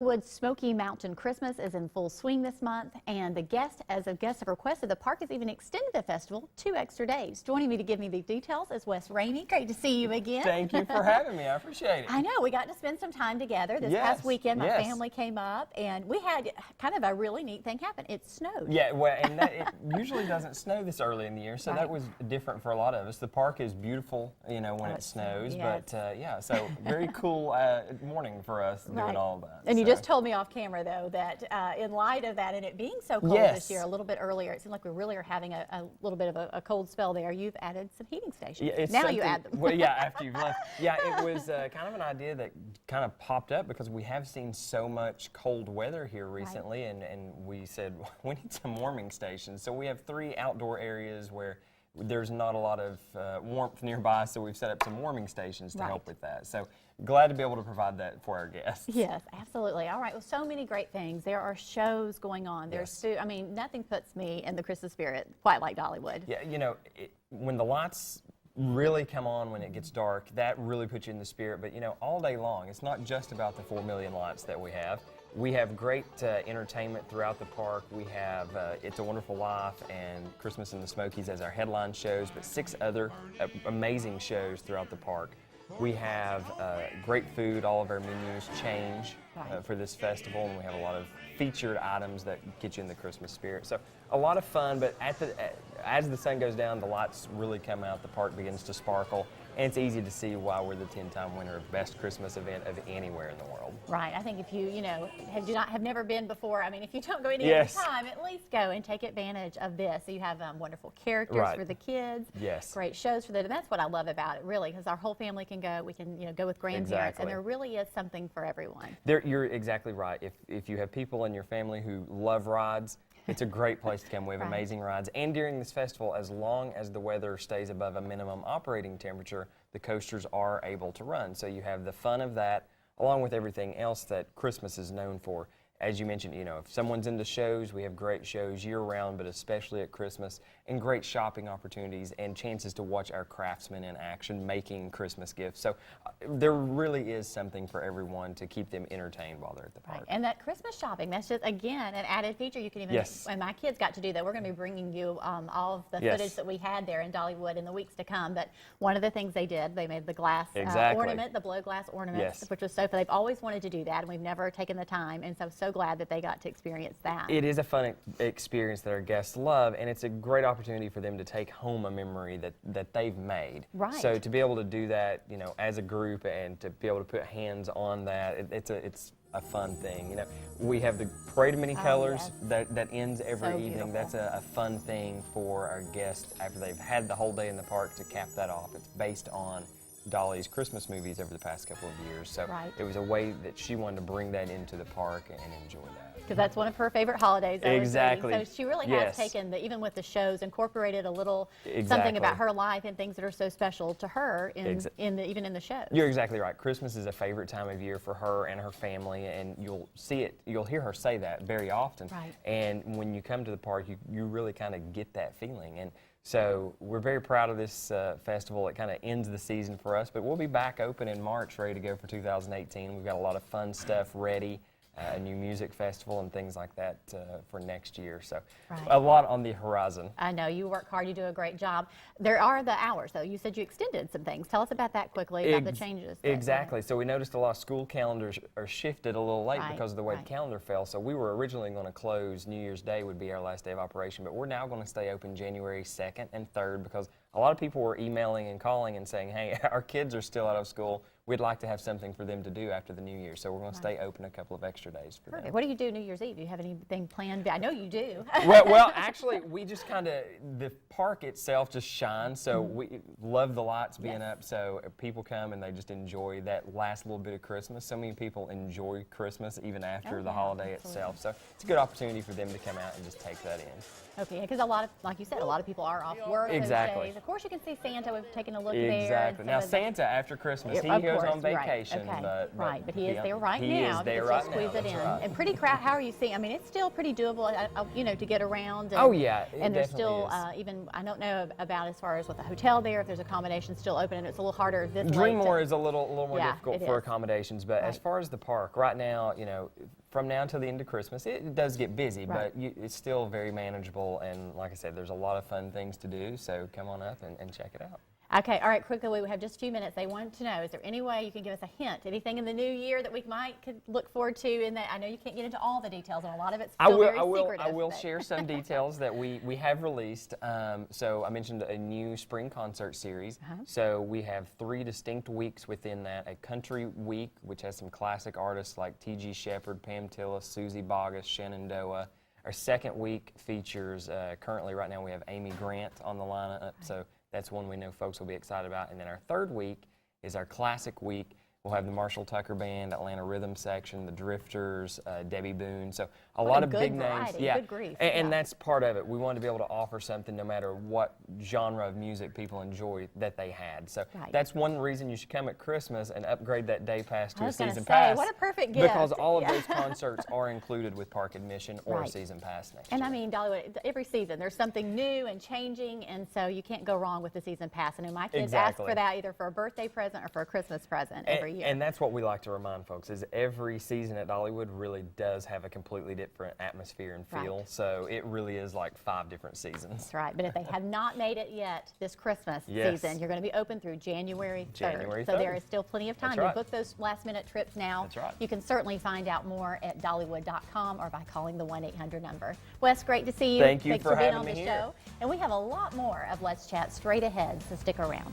Dollywood Smoky Mountain Christmas is in full swing this month, and as a guest have requested, the park has even extended the festival 2 extra days. Joining me to give me the details is Wes Ramey. Great to see you again. Thank you for having me. I appreciate it. I know. We got to spend some time together this past weekend. My family came up, and we had kind of a really neat thing happen. It snowed. Yeah, well, and it usually doesn't snow this early in the year, so that was different for a lot of us. The park is beautiful, you know, when it snows, but yeah, so very cool morning for us doing all that. And you just told me off camera, though, that in light of that and it being so cold this year, a little bit earlier, it seemed like we really are having a little bit of a cold spell there. You've added some heating stations. Yeah, now you add them. Well, yeah, after you've left. Yeah, it was kind of an idea that kind of popped up because we have seen so much cold weather here recently, and we said, we need some warming stations. So we have 3 outdoor areas where there's not a lot of warmth nearby, so we've set up some warming stations to help with that. So glad to be able to provide that for our guests. Yes, absolutely. All right, well, so many great things. There are shows going on. There's food. I mean, nothing puts me in the Christmas spirit quite like Dollywood. Yeah, you know, when the lights really come on when it gets dark, that really puts you in the spirit. But, you know, all day long, it's not just about the 4 million lights that we have. We have great entertainment throughout the park. We have It's a Wonderful Life and Christmas in the Smokies as our headline shows, but 6 other amazing shows throughout the park. We have great food. All of our menus change for this festival, and we have a lot of featured items that get you in the Christmas spirit. So a lot of fun, but as the sun goes down, the lights really come out, the park begins to sparkle, and it's easy to see why we're the 10-time winner of Best Christmas Event of anywhere in the world. Right. I think if you know, have never been before, I mean, if you don't go any other time, at least go and take advantage of this. So you have wonderful characters for the kids. Yes. Great shows for them. And that's what I love about it, really, because our whole family can go. We can, go with grandparents, and there really is something for everyone. You're exactly right. If you have people in your family who love rides, it's a great place to come. We have amazing rides. And during this festival, as long as the weather stays above a minimum operating temperature, the coasters are able to run. So you have the fun of that, along with everything else that Christmas is known for. As you mentioned, if someone's into shows, we have great shows year-round, but especially at Christmas, and great shopping opportunities and chances to watch our craftsmen in action making Christmas gifts. So there really is something for everyone to keep them entertained while they're at the park. And that Christmas shopping, that's just, again, an added feature. You can even, and my kids got to do that. We're going to be bringing you all of the footage that we had there in Dollywood in the weeks to come. But one of the things they did, they made the glass ornament, the blow glass ornament, which was so fun. They've always wanted to do that, and we've never taken the time. And so glad that they got to experience that. It is a fun experience that our guests love, and it's a great opportunity for them to take home a memory that they've made. Right. So to be able to do that, as a group, and to be able to put hands on that, it's a fun thing. We have the Parade of Many Colors that ends every evening. That's a fun thing for our guests after they've had the whole day in the park to cap that off. It's based on Dolly's Christmas movies over the past couple of years. So it was a way that she wanted to bring that into the park and enjoy that. Because that's one of her favorite holidays. Exactly. So she really has taken, even with the shows, incorporated a little something about her life and things that are so special to her even in the shows. You're exactly right. Christmas is a favorite time of year for her and her family, and you'll hear her say that very often. Right. And when you come to the park, you really kind of get that feeling. And so we're very proud of this festival. It kind of ends the season for us, but we'll be back open in March, ready to go for 2018. We've got a lot of fun stuff ready, a new music festival and things like that for next year. So a lot on the horizon. I know. You work hard. You do a great job. There are the hours, though. You said you extended some things. Tell us about that quickly, about the changes. Exactly. So we noticed a lot of school calendars are shifted a little late because of the way the calendar fell. So we were originally going to close New Year's Day would be our last day of operation, but we're now going to stay open January 2nd and 3rd because a lot of people were emailing and calling and saying, hey, our kids are still out of school. We'd like to have something for them to do after the New Year, so we're going to stay open a couple of extra days for them. What do you do New Year's Eve? Do you have anything planned? I know you do. well, actually, we just the park itself just shines, so we love the lights being up, so people come and they just enjoy that last little bit of Christmas. So many people enjoy Christmas even after the holiday itself, so it's a good opportunity for them to come out and just take that in. Okay, because like you said, a lot of people are off work those days, Of course, you can see Santa. We've taken a look Exactly. there. Exactly. Now, Santa, after Christmas, he goes on vacation. But he is there right now. He is there right now. Squeeze it in. Right. And pretty crowd. How are you seeing? I mean, it's still pretty doable, to get around. And, oh, yeah. And there's still, even, I don't know about as far as with the hotel there, if there's accommodations still open, and it's a little harder this Dreammore is a little more difficult for accommodations, but as far as the park, right now, from now until the end of Christmas, it does get busy, but it's still very manageable, and like I said, there's a lot of fun things to do, so come on up and check it out. Okay, all right, quickly, we have just a few minutes. They want to know, is there any way you can give us a hint, anything in the new year that we could look forward to? And that I know you can't get into all the details, and a lot of it's still very secretive. I will share some details that we have released. So I mentioned a new spring concert series. So we have 3 distinct weeks within that. A country week, which has some classic artists like T.G. Shepherd, Pam Tillis, Susie Boggess, Shenandoah. Our second week features, currently right now we have Amy Grant on the lineup. So that's one we know folks will be excited about. And then our third week is our classic week. We'll have the Marshall Tucker Band, Atlanta Rhythm Section, the Drifters, Debbie Boone. So a lot of big names. Yeah. Good grief. And that's part of it. We wanted to be able to offer something no matter what genre of music people enjoy that they had. So that's one reason you should come at Christmas and upgrade that day pass to a season pass. What a perfect gift. Because all of those concerts are included with park admission or a season pass next year. And I mean, Dollywood, every season there's something new and changing, and so you can't go wrong with the season pass. I know my kids ask for that either for a birthday present or for a Christmas present every year. And that's what we like to remind folks is every season at Dollywood really does have a completely different atmosphere and feel. So it really is like 5 different seasons. That's right. But if they have not made it yet this Christmas season, you're going to be open through January 3rd. So there is still plenty of time to book those last-minute trips now. That's right. You can certainly find out more at Dollywood.com or by calling the 1-800 number. Wes, great to see you. Thanks for being having on me the here. show. And we have a lot more of Let's Chat straight ahead, so stick around.